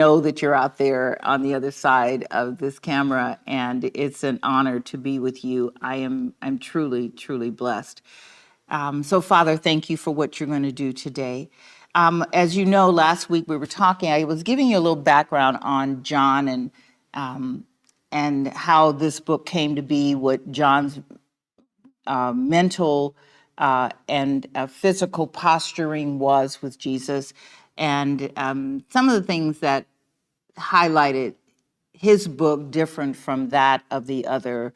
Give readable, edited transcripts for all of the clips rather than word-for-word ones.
know that you're out there on the other side of this camera, and it's an honor to be with you. I'm truly, truly blessed. So, Father, thank you for what you're going to do today. As you know, last week we were talking. I was giving you a little background on John and how this book came to be, what John's mental and physical posturing was with Jesus, and some of the things that highlighted his book different from that of the other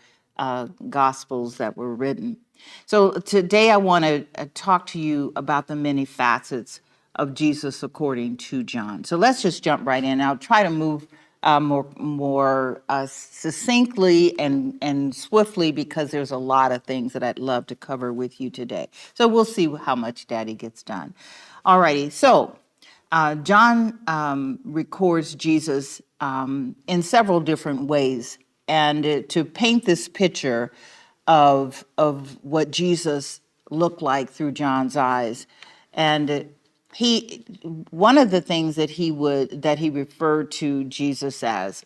gospels that were written. So today I want to talk to you about the many facets of Jesus according to John. So let's just jump right in. I'll try to move more succinctly and swiftly because there's a lot of things that I'd love to cover with you today. So we'll see how much Daddy gets done. All righty. So John records Jesus in several different ways, and to paint this picture of what Jesus looked like through John's eyes, and he one of the things that he referred to Jesus as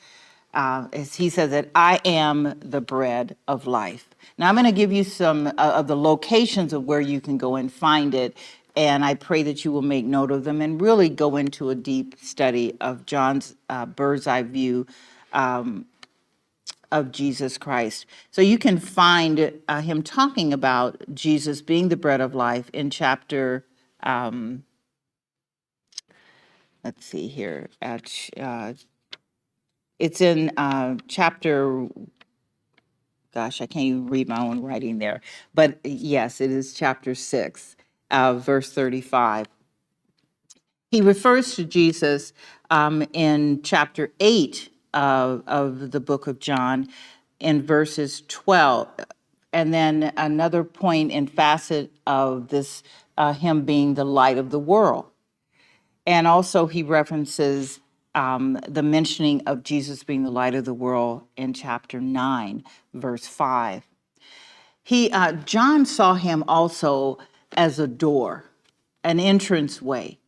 is he says that I am the bread of life. Now I'm going to give you some of the locations of where you can go and find it, and I pray that you will make note of them and really go into a deep study of John's bird's eye view of Jesus Christ. So you can find him talking about Jesus being the bread of life in chapter, let's see here, it's in chapter, gosh, I can't even read my own writing there, but yes, it is chapter 6, verse 35. He refers to Jesus in chapter 8 of the book of John in verses 12. And then another point and facet of this, him being the light of the world. And also he references the mentioning of Jesus being the light of the world in chapter 9, verse 5. John saw him also as a door, an entranceway.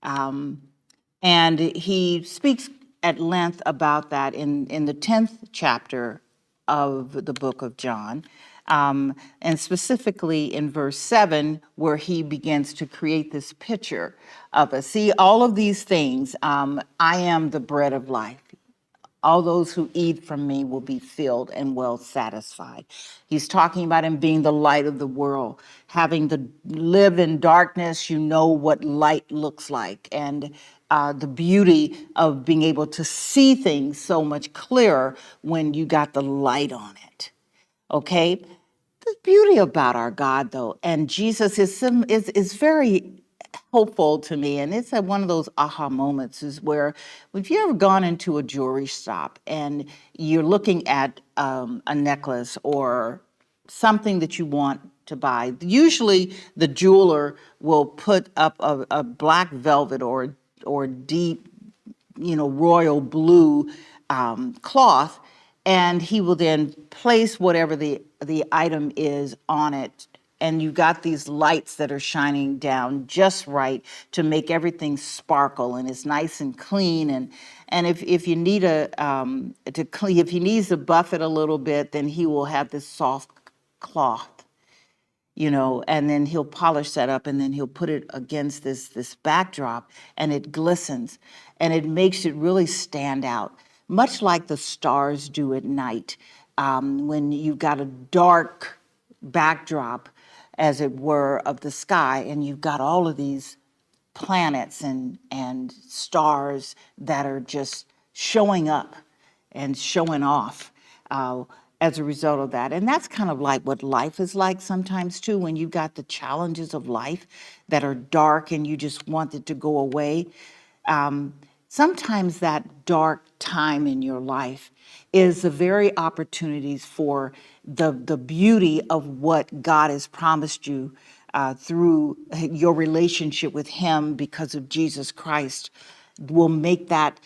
And he speaks at length about that in the 10th chapter of the book of John, and specifically in verse 7, where he begins to create this picture of us. See, all of these things, I am the bread of life. All those who eat from me will be filled and well satisfied. He's talking about him being the light of the world, having to live in darkness. You know what light looks like, and the beauty of being able to see things so much clearer when you got the light on it. Okay? The beauty about our God, though, and Jesus is very hopeful to me, and it's one of those aha moments is where, if you ever gone into a jewelry shop and you're looking at a necklace or something that you want to buy, usually the jeweler will put up a black velvet or deep, royal blue cloth, and he will then place whatever the item is on it. And you've got these lights that are shining down just right to make everything sparkle, and it's nice and clean. And if you need to clean, if he needs to buff it a little bit, then he will have this soft cloth, and then he'll polish that up, and then he'll put it against this backdrop, and it glistens, and it makes it really stand out, much like the stars do at night, when you've got a dark backdrop, as it were, of the sky, and you've got all of these planets and stars that are just showing up and showing off as a result of that. And that's kind of like what life is like sometimes too, when you've got the challenges of life that are dark and you just want it to go away. Sometimes that dark time in your life is the very opportunities for the beauty of what God has promised you through your relationship with him because of Jesus Christ will make that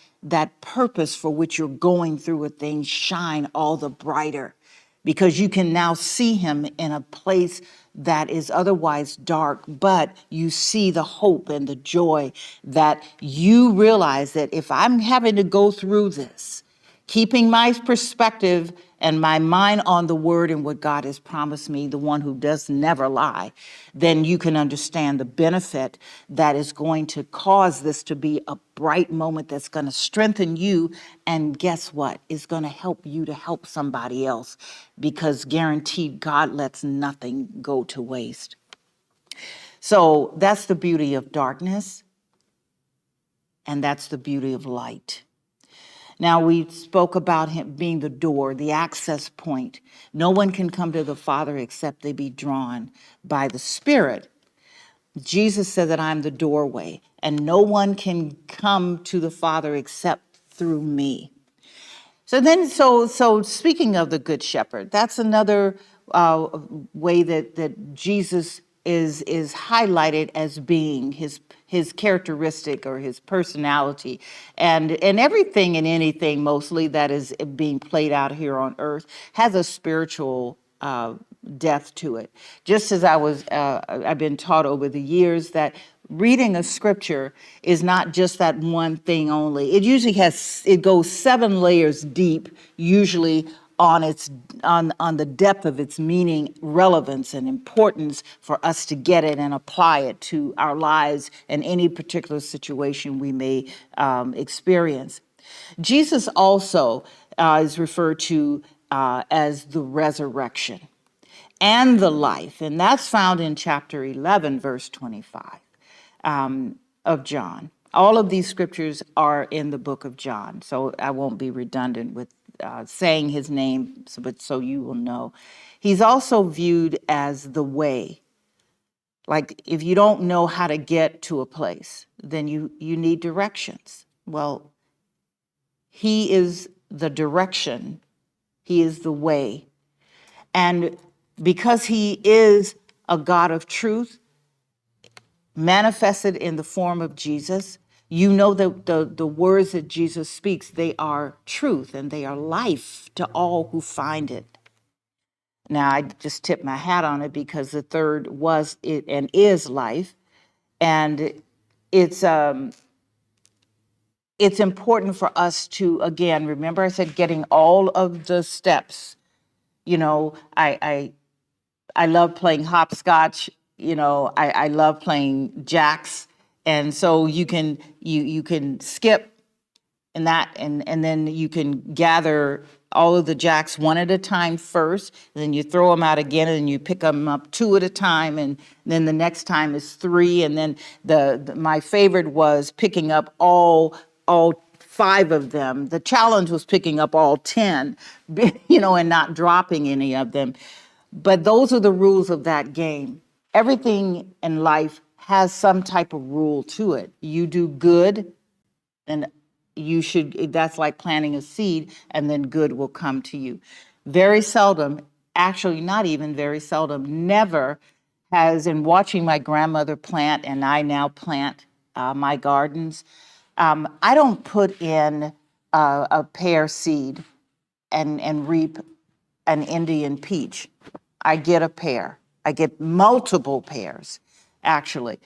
purpose for which you're going through a thing shine all the brighter, because you can now see him in a place that is otherwise dark, but you see the hope and the joy that you realize that if I'm having to go through this, keeping my perspective and my mind on the word and what God has promised me, the one who does never lie, then you can understand the benefit that is going to cause this to be a bright moment that's going to strengthen you. And guess what? It's going to help you to help somebody else, because guaranteed God lets nothing go to waste. So that's the beauty of darkness, and that's the beauty of light. Now, we spoke about him being the door, the access point. No one can come to the Father except they be drawn by the Spirit. Jesus said that I'm the doorway, and no one can come to the Father except through me. So speaking of the Good Shepherd, that's another way that Jesus is highlighted as being his characteristic or his personality, and everything and anything mostly that is being played out here on earth has a spiritual depth to it. Just as I've been taught over the years that reading a scripture is not just that one thing only. It usually it goes 7 layers deep, usually on the depth of its meaning, relevance, and importance for us to get it and apply it to our lives and any particular situation we may experience. Jesus also is referred to as the resurrection and the life, and that's found in chapter 11, verse 25 of John. All of these scriptures are in the book of John, so I won't be redundant with saying his name, but so you will know. He's also viewed as the way. Like if you don't know how to get to a place, then you need directions. Well, he is the direction. He is the way. And because he is a God of truth, manifested in the form of Jesus, you know that the words that Jesus speaks, they are truth and they are life to all who find it. Now, I just tip my hat on it because the third was it and is life. And it's important for us to, again, remember I said getting all of the steps. You know, I love playing hopscotch. You know, I love playing jacks, and so you can skip and then you can gather all of the jacks one at a time first, and then you throw them out again, and you pick them up 2 at a time, and then the next time is 3, and then my favorite was picking up all 5 of them. The challenge was picking up all 10, you know, and not dropping any of them. But those are the rules of that game. Everything in life has some type of rule to it. You do good, and that's like planting a seed, and then good will come to you. Very seldom, actually not even very seldom, never has, in watching my grandmother plant, and I now plant my gardens, I don't put in a pear seed and reap an Indian peach. I get a pear. I get multiple pears, actually,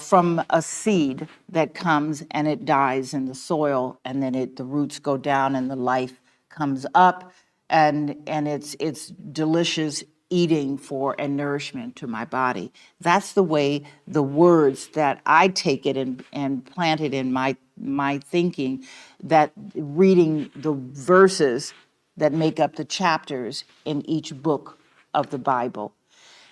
from a seed that comes and it dies in the soil, and then the roots go down and the life comes up, and it's delicious eating and nourishment to my body. That's the way the words that I take it and plant it in my thinking, that reading the verses that make up the chapters in each book of the Bible.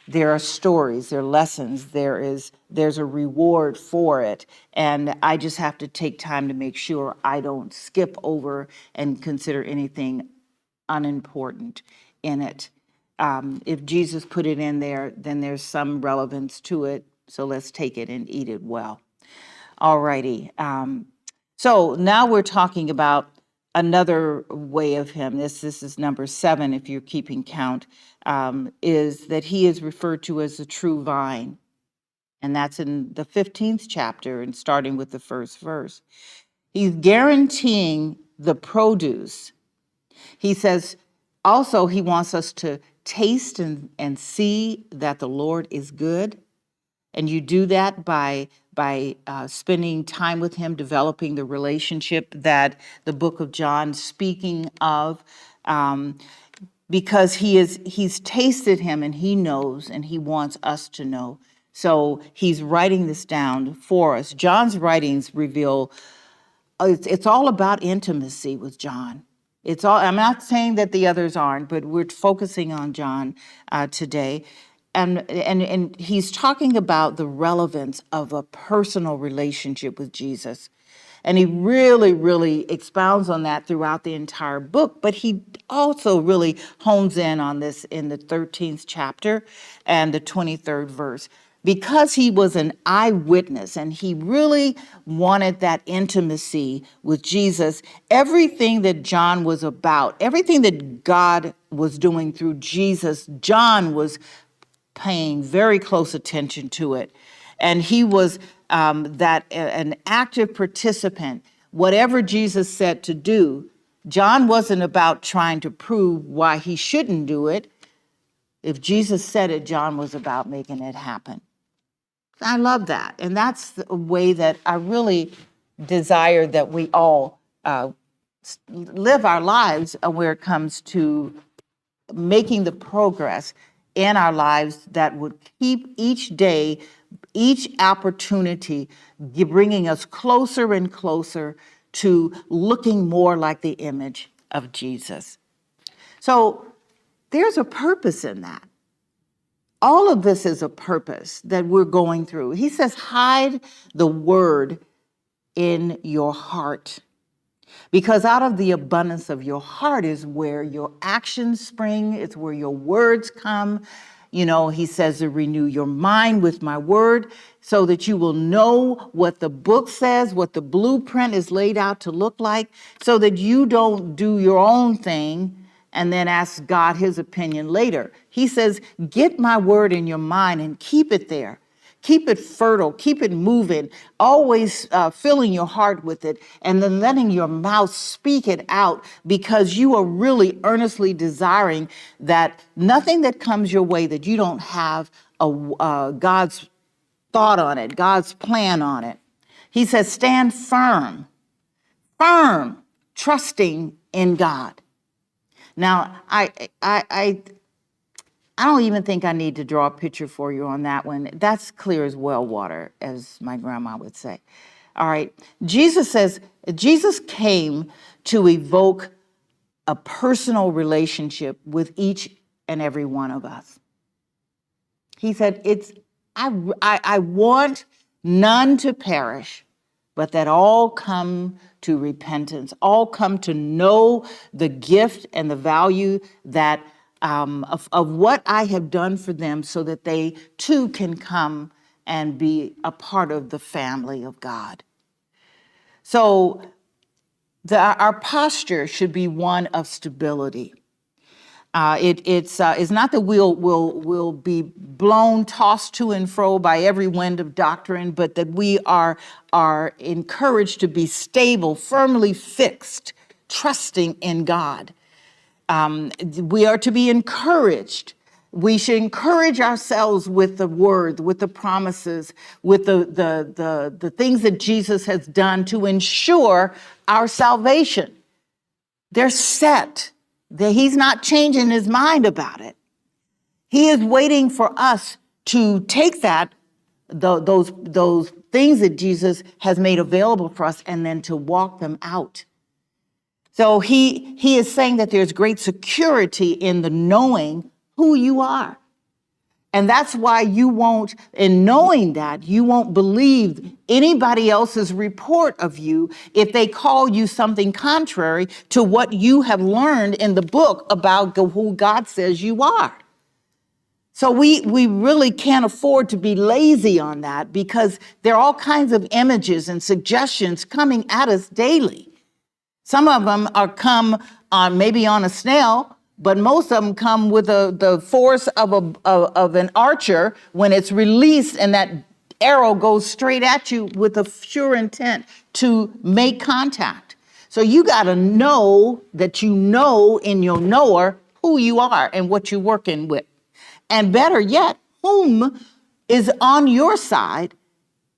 There are stories, there are lessons, there's a reward for it. And I just have to take time to make sure I don't skip over and consider anything unimportant in it. If Jesus put it in there, then there's some relevance to it. So let's take it and eat it well. All righty. So now we're talking about another way of him. This is number 7, if you're keeping count, is that he is referred to as the true vine. And that's in the 15th chapter and starting with the first verse. He's guaranteeing the produce. He says also he wants us to taste and see that the Lord is good. And you do that by spending time with him, developing the relationship that the book of John speaking of, because he's tasted him and he knows and he wants us to know. So he's writing this down for us. John's writings reveal it's all about intimacy with John. It's all. I'm not saying that the others aren't, but we're focusing on John today. And he's talking about the relevance of a personal relationship with Jesus. And he really, really expounds on that throughout the entire book. But he also really hones in on this in the 13th chapter and the 23rd verse. Because he was an eyewitness and he really wanted that intimacy with Jesus, everything that John was about, everything that God was doing through Jesus, John was paying very close attention to it. And he was an active participant. Whatever Jesus said to do, John wasn't about trying to prove why he shouldn't do it. If Jesus said it, John was about making it happen. I love that. And that's a way that I really desire that we all live our lives where it comes to making the progress in our lives that would keep each day, each opportunity, bringing us closer and closer to looking more like the image of Jesus. So there's a purpose in that. All of this is a purpose that we're going through. He says, hide the word in your heart, because out of the abundance of your heart is where your actions spring. It's where your words come. You know, he says to renew your mind with my word so that you will know what the book says, what the blueprint is laid out to look like, so that you don't do your own thing and then ask God his opinion later. He says, get my word in your mind and keep it there. Keep it fertile, keep it moving, always filling your heart with it, and then letting your mouth speak it out, because you are really earnestly desiring that nothing that comes your way that you don't have God's thought on it, God's plan on it. He says, stand firm, trusting in God. Now, I don't even think I need to draw a picture for you on that one. That's clear as well water, as my grandma would say. All right. Jesus says, Jesus came to evoke a personal relationship with each and every one of us. He said, I want none to perish, but that all come to repentance, all come to know the gift and the value that of what I have done for them, so that they too can come and be a part of the family of God. So our posture should be one of stability. It's not that we'll be blown, tossed to and fro by every wind of doctrine, but that we are encouraged to be stable, firmly fixed, trusting in God. We are to be encouraged. We should encourage ourselves with the word, with the promises, with the things that Jesus has done to ensure our salvation. They're set. He's not changing his mind about it. He is waiting for us to take those things that Jesus has made available for us and then to walk them out. So he is saying that there's great security in the knowing who you are. And that's why you won't, in knowing that, you won't believe anybody else's report of you if they call you something contrary to what you have learned in the book about who God says you are. So we really can't afford to be lazy on that, because there are all kinds of images and suggestions coming at us daily. Some of them come maybe on a snail, but most of them come with the force of an archer when it's released, and that arrow goes straight at you with a sure intent to make contact. So you got to know that you know in your knower who you are and what you're working with. And better yet, whom is on your side,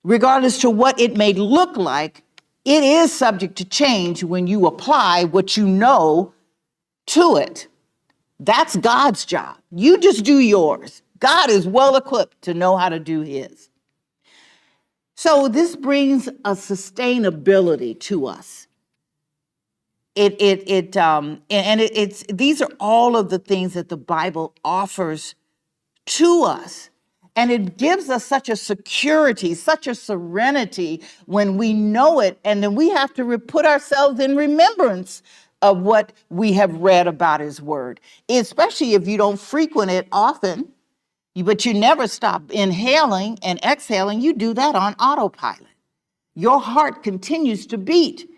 regardless to what it may look like. It is subject to change when you apply what you know to it. That's God's job. You just do yours. God is well equipped to know how to do his. So this brings a sustainability to us. These are all of the things that the Bible offers to us. And it gives us such a security, such a serenity when we know it. And then we have to put ourselves in remembrance of what we have read about his word, especially if you don't frequent it often, but you never stop inhaling and exhaling. You do that on autopilot. Your heart continues to beat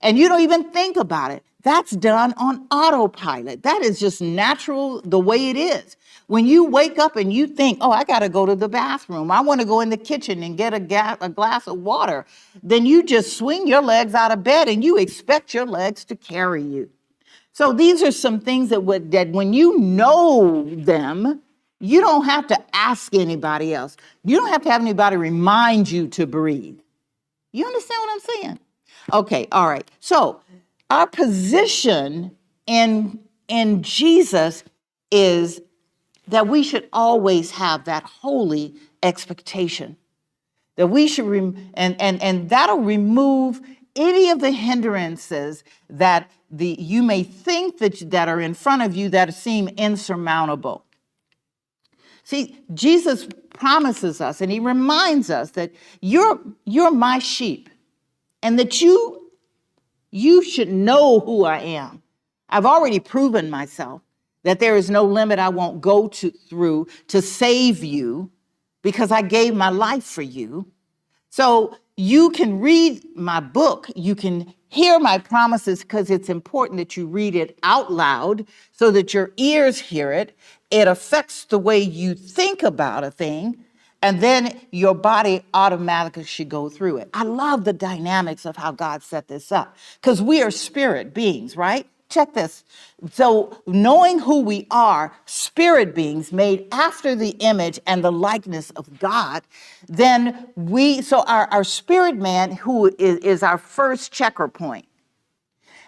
and you don't even think about it. That's done on autopilot. That is just natural the way it is. When you wake up and you think, oh, I got to go to the bathroom, I want to go in the kitchen and get a glass of water, then you just swing your legs out of bed and you expect your legs to carry you. So these are some things that when you know them, you don't have to ask anybody else. You don't have to have anybody remind you to breathe. You understand what I'm saying? Okay, all right. So our position in Jesus is that we should always have that holy expectation. That we should, and that'll remove any of the hindrances that you may think that are in front of you that seem insurmountable. See, Jesus promises us and he reminds us that you're my sheep and that you should know who I am. I've already proven myself that there is no limit I won't go through to save you because I gave my life for you. So you can read my book, you can hear my promises because it's important that you read it out loud so that your ears hear it. It affects the way you think about a thing, and then your body automatically should go through it. I love the dynamics of how God set this up because we are spirit beings, right? Check this. So knowing who we are, spirit beings made after the image and the likeness of God, then our spirit man, who is our first checker point.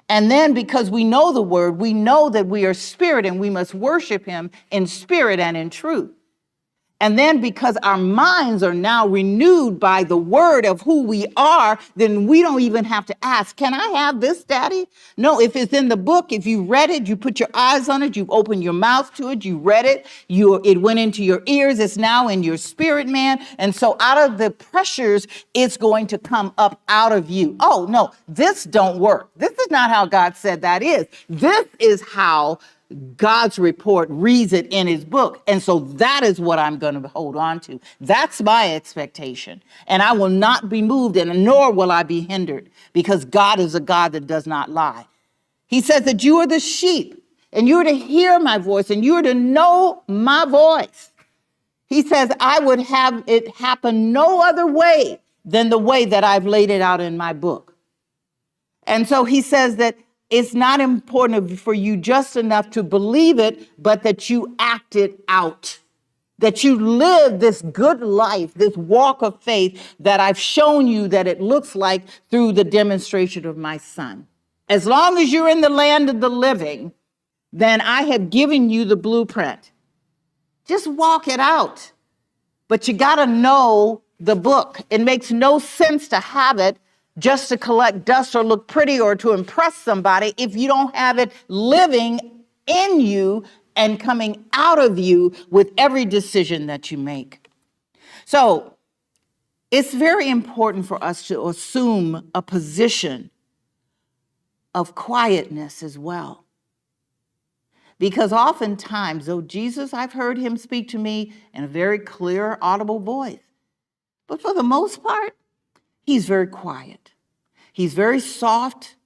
And then because we know the word, we know that we are spirit and we must worship him in spirit and in truth. And then because our minds are now renewed by the word of who we are, then we don't even have to ask, can I have this, Daddy? No, if it's in the book, if you read it, you put your eyes on it, you opened your mouth to it, you read it, it went into your ears, it's now in your spirit, man. And so out of the pressures, it's going to come up out of you. Oh, no, this don't work. This is not how God said that is. This is how God's report reads it in his book. And so that is what I'm going to hold on to. That's my expectation. And I will not be moved, and nor will I be hindered, because God is a God that does not lie. He says that you are the sheep, and you are to hear my voice, and you are to know my voice. He says, I would have it happen no other way than the way that I've laid it out in my book. And so he says that it's not important for you just enough to believe it, but that you act it out, that you live this good life, this walk of faith that I've shown you that it looks like through the demonstration of my son. As long as you're in the land of the living, then I have given you the blueprint. Just walk it out. But you got to know the book. It makes no sense to have it just to collect dust or look pretty or to impress somebody if you don't have it living in you and coming out of you with every decision that you make. So it's very important for us to assume a position of quietness as well. Because oftentimes, though Jesus, I've heard him speak to me in a very clear, audible voice. But for the most part, he's very quiet. He's very soft.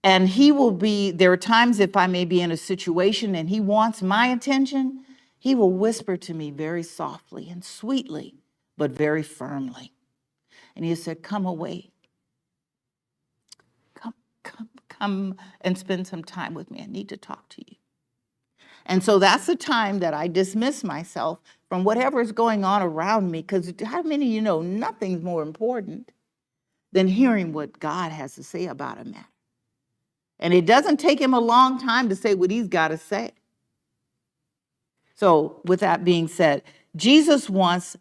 And there are times if I may be in a situation and he wants my attention, he will whisper to me very softly and sweetly, but very firmly. And he said, come away. Come and spend some time with me. I need to talk to you. And so that's the time that I dismiss myself from whatever is going on around me, because how many of you know nothing's more important than hearing what God has to say about a matter? And it doesn't take him a long time to say what he's got to say. So with that being said, Jesus wants,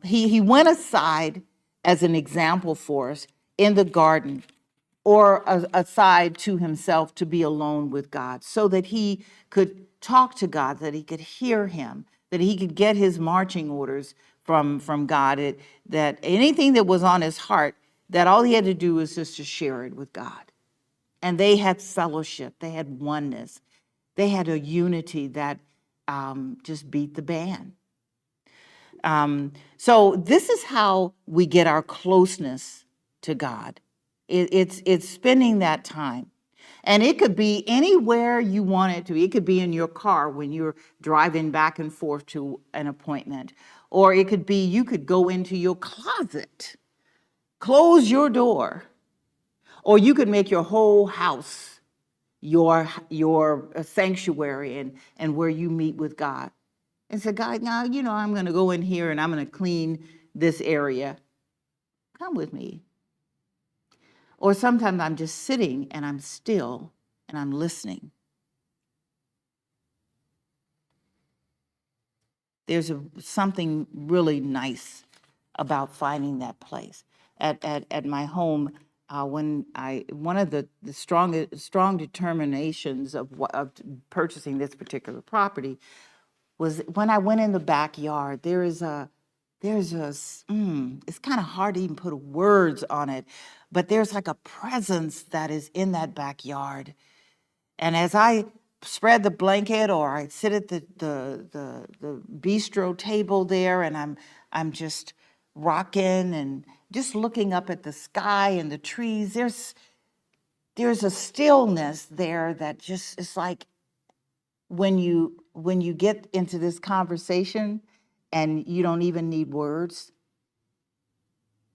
he went aside as an example for us in the garden, or aside to himself to be alone with God, so that he could talk to God, that he could hear him, that he could get his marching orders from God, that anything that was on his heart, that all he had to do was just to share it with God. And they had fellowship, they had oneness, they had a unity that just beat the band. So this is how we get our closeness to God. It's spending that time. And it could be anywhere you want it to be. It could be in your car when you're driving back and forth to an appointment. Or it could be you could go into your closet, close your door, or you could make your whole house your sanctuary and where you meet with God. And say, God, now, I'm going to go in here and I'm going to clean this area. Come with me. Or sometimes I'm just sitting and I'm still and I'm listening. There's something really nice about finding that place. At my home, one of the strong determinations of purchasing this particular property was when I went in the backyard. It's kind of hard to even put words on it, but there's like a presence that is in that backyard. And as I spread the blanket or I sit at the bistro table there and I'm just rocking and just looking up at the sky and the trees, there's a stillness there that just is like, when you get into this conversation and you don't even need words,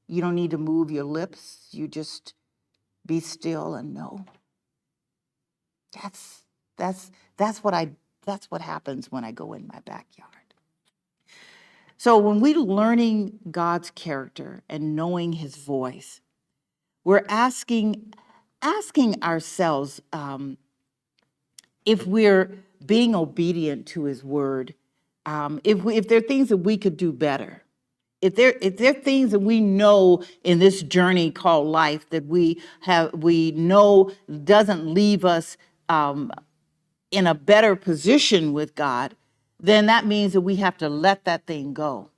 you don't need to move your lips, you just be still and know. That's what happens when I go in my backyard. So when we're learning God's character and knowing his voice, we're asking ourselves if we're being obedient to his word, if there are things that we could do better, if there are things that we know in this journey called life that we know doesn't leave us in a better position with God, then that means that we have to let that thing go.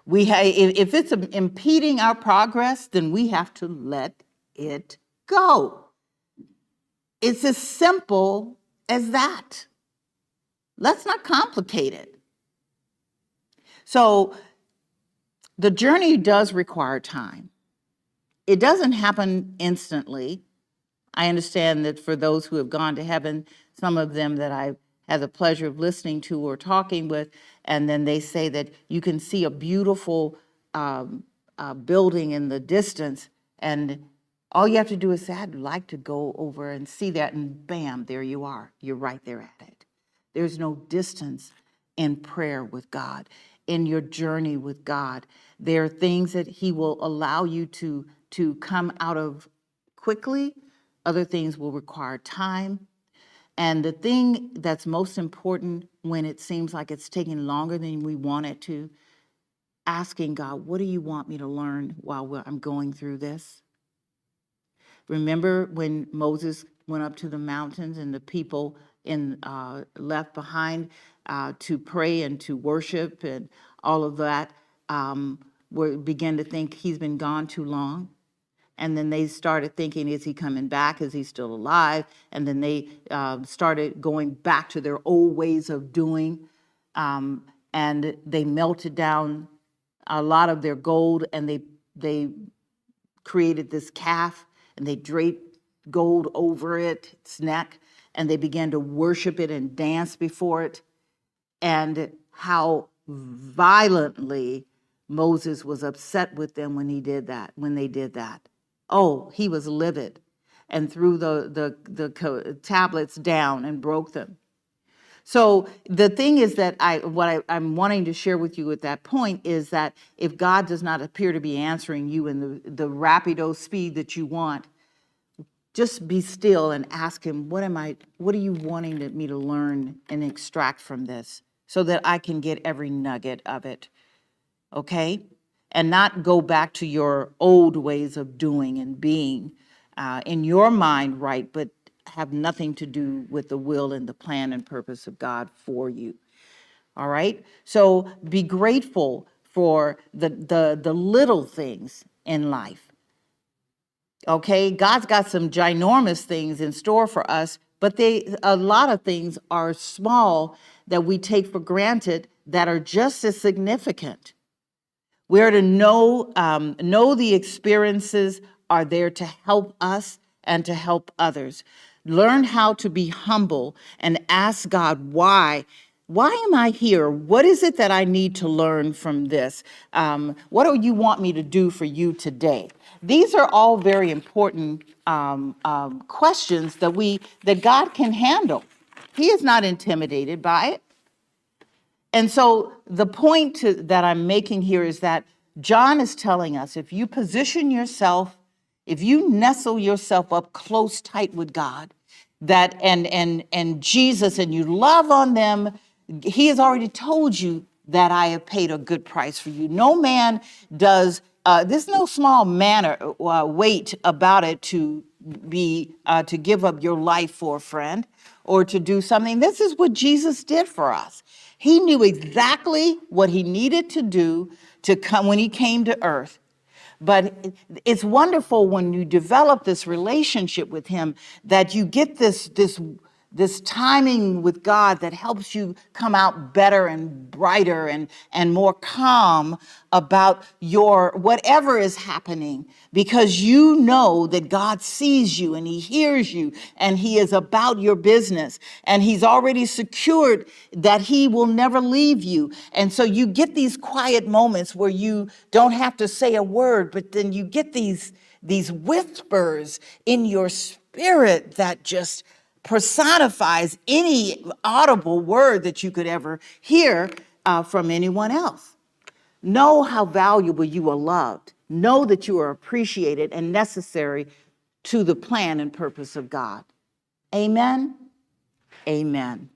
If it's impeding our progress, then we have to let it go. It's as simple as that. Let's not complicate it. So the journey does require time. It doesn't happen instantly. I understand that for those who have gone to heaven, some of them that I've had the pleasure of listening to or talking with, and then they say that you can see a beautiful building in the distance, and all you have to do is say, I'd like to go over and see that, and bam, there you are. You're right there at it. There's no distance in prayer with God, in your journey with God. There are things that he will allow you to come out of quickly. Other things will require time. And the thing that's most important when it seems like it's taking longer than we want it to, asking God, what do you want me to learn while I'm going through this? Remember when Moses went up to the mountains and the people left behind to pray and to worship and all of that, began to think he's been gone too long. And then they started thinking, is he coming back? Is he still alive? And then they started going back to their old ways of doing. And they melted down a lot of their gold, and they created this calf, and they draped gold over its neck, and they began to worship it and dance before it. And how violently Moses was upset with them when they did that. Oh, he was livid and threw the tablets down and broke them. So the thing is that I'm wanting to share with you at that point is that if God does not appear to be answering you in the rapido speed that you want, just be still and ask him, what are you wanting me to learn and extract from this so that I can get every nugget of it, okay? And not go back to your old ways of doing and being in your mind, right, but have nothing to do with the will and the plan and purpose of God for you. All right? So be grateful for the little things in life. Okay, God's got some ginormous things in store for us, but a lot of things are small that we take for granted that are just as significant. We're to know the experiences are there to help us and to help others. Learn how to be humble and ask God, why? Why am I here? What is it that I need to learn from this? What do you want me to do for you today? These are all very important questions that God can handle. He is not intimidated by it. And so the point that I'm making here is that John is telling us, if you position yourself, if you nestle yourself up close, tight with God, that and Jesus, and you love on them, he has already told you that I have paid a good price for you. No man does, there's no small manner, weight about it to give up your life for a friend or to do something. This is what Jesus did for us. He knew exactly what he needed to do to come when he came to earth. But it's wonderful when you develop this relationship with him that you get this timing with God that helps you come out better and brighter and more calm about your whatever is happening, because you know that God sees you and he hears you and he is about your business, and he's already secured that he will never leave you. And so you get these quiet moments where you don't have to say a word, but then you get these whispers in your spirit that just personifies any audible word that you could ever hear from anyone else. Know how valuable you are loved. Know that you are appreciated and necessary to the plan and purpose of God. Amen. Amen.